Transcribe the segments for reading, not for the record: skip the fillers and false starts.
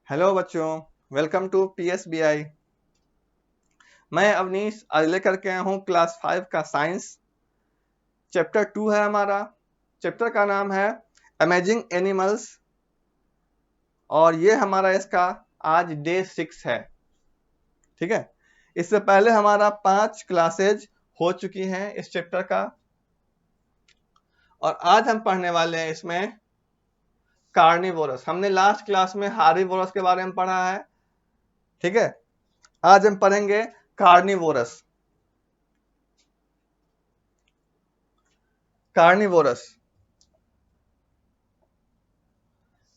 Hello बच्चों, welcome to PSBI। मैं अवनीश आज लेकर के आया हूँ क्लास 5 का साइंस। चैप्टर 2 है हमारा। चैप्टर का नाम है अमेजिंग एनिमल्स और ये हमारा इसका आज डे 6 है। ठीक है, इससे पहले हमारा 5 क्लासेज हो चुकी हैं इस चैप्टर का और आज हम पढ़ने वाले हैं इसमें कार्निवोरस। हमने लास्ट क्लास में हार्बीवोरस के बारे में पढ़ा है। ठीक है, आज हम पढ़ेंगे carnivorous.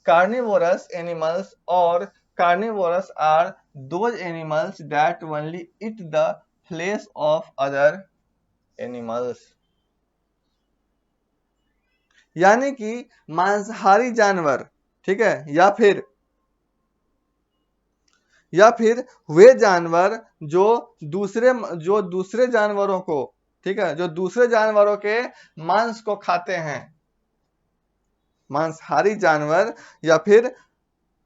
Carnivorous animals or carnivores are those animals that only eat the flesh of other animals। यानी कि मांसाहारी जानवर, ठीक है, या फिर वे जानवर जो दूसरे जानवरों को, ठीक है, जो दूसरे जानवरों के मांस को खाते हैं। मांसाहारी जानवर या फिर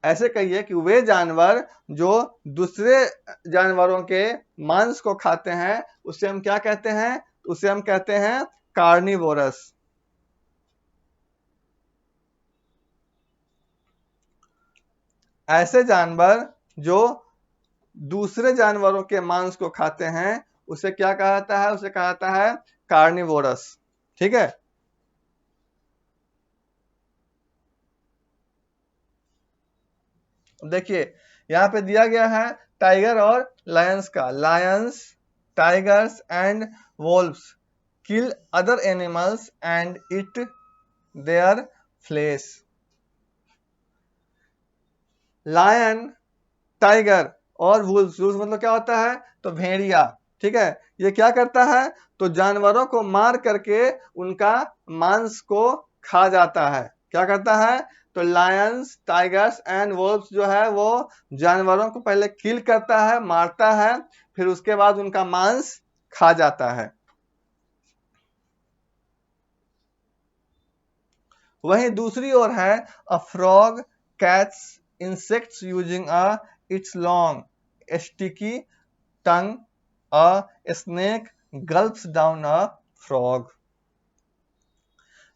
ऐसे कहिए कि वे जानवर जो दूसरे जानवरों के मांस को खाते हैं उसे हम क्या कहते हैं? उसे हम कहते हैं कार्निवोरस। ऐसे जानवर जो दूसरे जानवरों के मांस को खाते हैं उसे क्या कहा जाता है? उसे कहा जाता है कार्निवोरस। ठीक है, देखिए यहाँ पे दिया गया है टाइगर और लायंस का। Lions, tigers and wolves kill other animals and eat their flesh. Lion, tiger और वुल्व्स, मतलब क्या होता है? तो भेड़िया। ठीक है, ये क्या करता है? तो जानवरों को मार करके उनका मांस को खा जाता है। क्या करता है? तो लायंस, टाइगर्स एंड वुल्व्स जो है वो जानवरों को पहले किल करता है, मारता है, फिर उसके बाद उनका मांस खा जाता है। वहीं दूसरी ओर है a frog catch insects using its long sticky tongue, a snake gulps down a frog।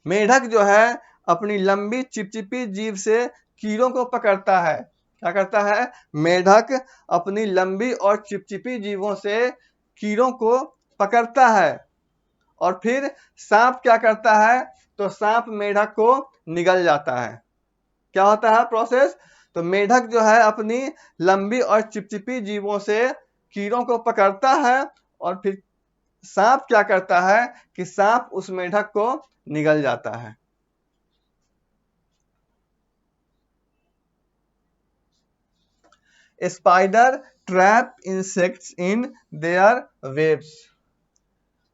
मेढक जो है अपनी लंबी चिपचिपी जीभ से कीड़ों को पकड़ता है। क्या करता है? मेढक अपनी लंबी और चिपचिपी जीभों से कीड़ों को पकड़ता है और फिर सांप क्या करता है? तो सांप मेढक को निगल जाता है। क्या होता है प्रोसेस? तो मेढक जो है अपनी लंबी और चिपचिपी जीभों से कीड़ों को पकड़ता है और फिर सांप क्या करता है कि सांप उस मेढक को निगल जाता है। Spider trap insects in their webs.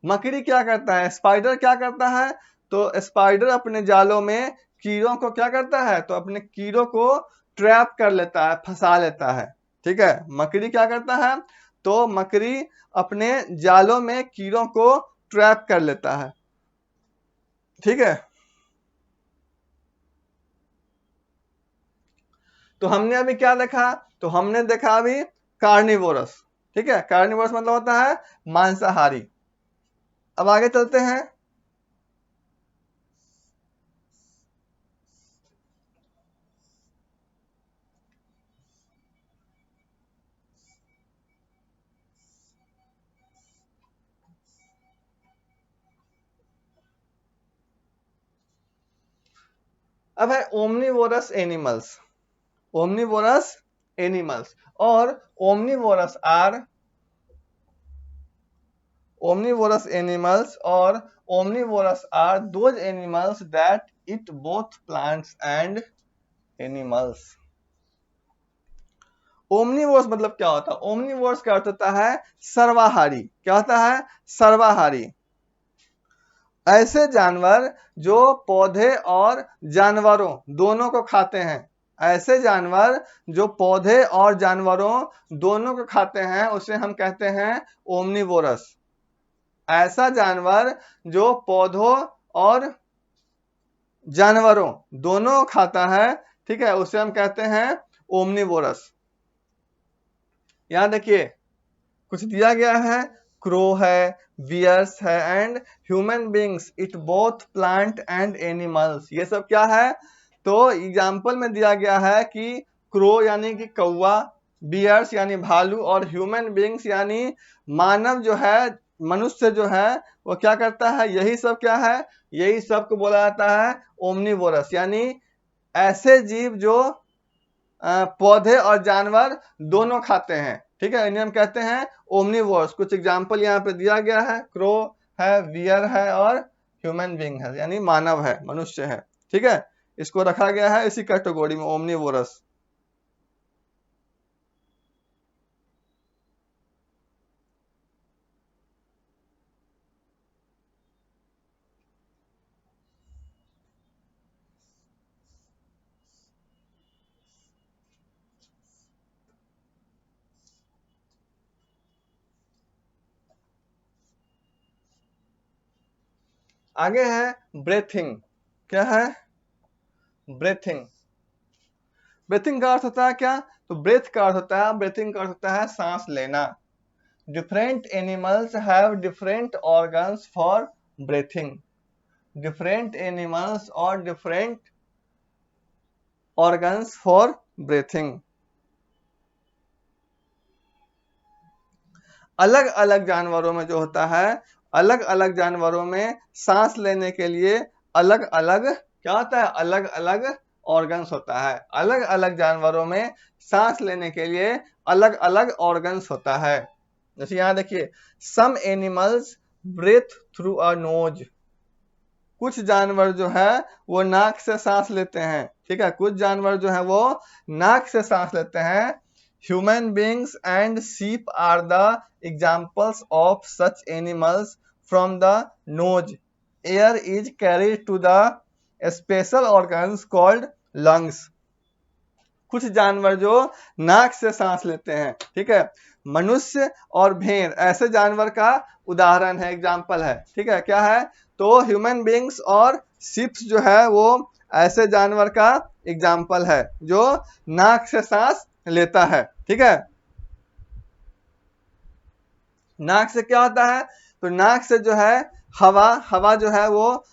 मकड़ी क्या करता है? स्पाइडर क्या करता है? तो स्पाइडर अपने जालों में कीड़ों को क्या करता है? तो अपने कीड़ों को ट्रैप कर लेता है, फंसा लेता है। ठीक है, मकड़ी क्या करता है? तो मकड़ी अपने जालों में कीड़ों को ट्रैप कर लेता है। ठीक है, तो हमने अभी क्या देखा? तो हमने देखा अभी कार्निवोरस। ठीक है, कार्निवोरस मतलब होता है मांसाहारी। अब आगे चलते हैं। अब है ओमनीवोरस एनिमल्स। ओमनीवोरस एनिमल्स और omnivorous are omnivorous animals or omnivorous are those animals that eat both plants and animals। Omnivorous मतलब क्या होता है? ओमनीवोरस का अर्थ होता है सर्वाहारी। क्या होता है? सर्वाहारी। ऐसे जानवर जो पौधे और जानवरों दोनों को खाते हैं। ऐसे जानवर जो पौधे और जानवरों दोनों को खाते हैं उसे हम कहते हैं ओमनीवोरस। ऐसा जानवर जो पौधों और जानवरों दोनों खाता है, ठीक है, उसे हम कहते हैं ओमनीवोरस। यहां देखिए कुछ दिया गया है, क्रो है, बियर्स है and human beings it both plant and animals. ये सब क्या है, तो एग्जाम्पल में दिया गया है कि क्रो यानी कि कौवा, बियर्स यानी भालू और ह्यूमन बींग्स यानी मानव जो है, मनुष्य जो है वो क्या करता है, यही सब क्या है, यही सब को बोला जाता है ओमनीवोरस, यानी ऐसे जीव जो पौधे और जानवर दोनों खाते हैं। ठीक है, इन्हें हम कहते हैं ओमनीवोर्स। कुछ एग्जाम्पल यहाँ पे दिया गया है, क्रो है, बियर है और ह्यूमन बींग है, यानी मानव है, मनुष्य है। ठीक है, इसको रखा गया है इसी कैटेगरी में, ओमनीवोरस। आगे है ब्रेथिंग। क्या है, ब्रेथिंग। ब्रेथिंग का अर्थ होता है क्या, तो ब्रेथ का अर्थ होता है, ब्रेथिंग का अर्थ होता है सांस लेना। Different animals have different organs for breathing. Different animals और डिफरेंट ऑर्गन्स फॉर ब्रेथिंग। अलग अलग जानवरों में जो होता है, अलग अलग जानवरों में सांस लेने के लिए अलग अलग क्या होता है, अलग अलग ऑर्गन्स होता है। अलग अलग जानवरों में सांस लेने के लिए अलग अलग ऑर्गन्स होता है। जैसे यहां देखिए, some animals breathe through a nose. कुछ जानवर जो है वो नाक से सांस लेते हैं। ठीक है, कुछ जानवर जो है वो नाक से सांस लेते हैं। Human beings and sheep are the examples of such animals. From the nose air is carried to the special organs called lungs. कुछ जानवर जो नाक से सांस लेते हैं। ठीक है, मनुष्य और भेड़ ऐसे जानवर का उदाहरण है, एग्जाम्पल है। ठीक है, क्या है, तो ह्यूमन बींग्स और शिप्स जो है वो ऐसे जानवर का एग्जाम्पल है जो नाक से सांस लेता है। ठीक है, नाक से क्या होता है, तो नाक से जो है हवा, हवा जो है वो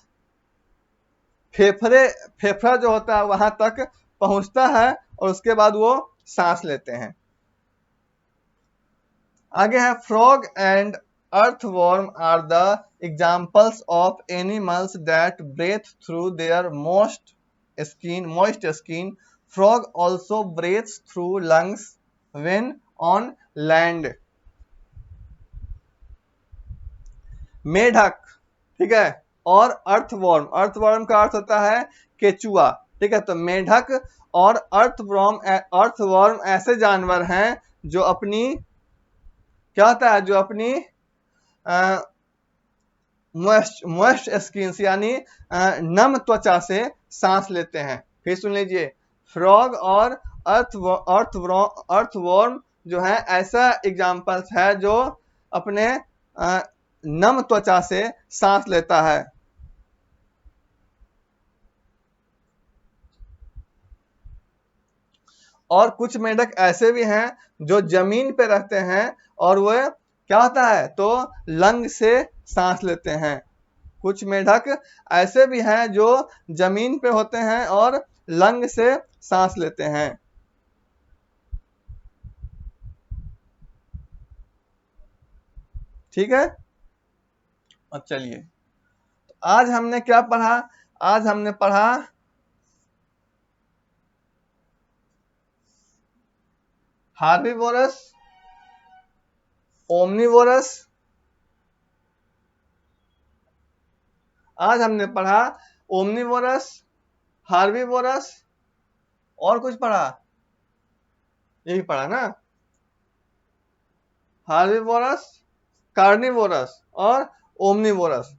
फेफड़ा जो होता है वहां तक पहुंचता है और उसके बाद वो सांस लेते हैं। आगे है frog and earthworm are the examples of animals that breathe through their moist skin. Frog also breathes through lungs when on land. मेढक, ठीक है, और अर्थवर्म। अर्थवर्म का अर्थ होता है केचुआ। ठीक है, तो मेढक और अर्थवर्म ऐसे जानवर हैं जो अपनी क्या होता है, जो अपनी मॉइस्ट स्किन यानी नम त्वचा से सांस लेते हैं। फिर सुन लीजिए, फ्रॉग और अर्थवर्म जो है ऐसा एग्जाम्पल्स है जो अपने नम त्वचा से सांस लेता है। और कुछ मेंढक ऐसे भी हैं जो जमीन पे रहते हैं और वह क्या होता है, तो लंग से सांस लेते हैं। कुछ मेढक ऐसे भी हैं जो जमीन पे होते हैं और लंग से सांस लेते हैं। ठीक है, अब चलिए, आज हमने क्या पढ़ा, आज हमने पढ़ा हार्बीवोरस, ओमनीवोरस। आज हमने पढ़ा ओमनीवोरस, हार्बीवोरस और कुछ पढ़ा, यही पढ़ा ना, हार्बीवोरस, कार्निवोरस और ओमनीवोरस,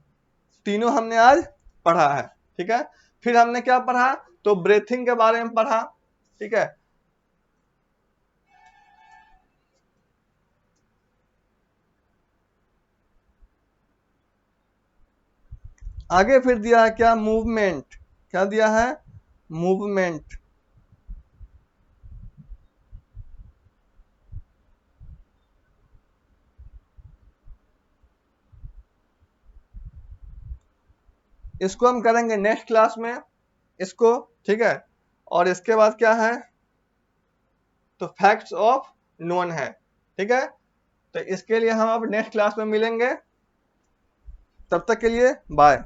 तीनों हमने आज पढ़ा है। ठीक है, फिर हमने क्या पढ़ा, तो ब्रेथिंग के बारे में पढ़ा। ठीक है, आगे फिर दिया है क्या, मूवमेंट। क्या दिया है, मूवमेंट। इसको हम करेंगे नेक्स्ट क्लास में इसको, ठीक है। और इसके बाद क्या है, तो फैक्ट्स ऑफ नोन है, ठीक है। तो इसके लिए हम अब नेक्स्ट क्लास में मिलेंगे, तब तक के लिए बाय।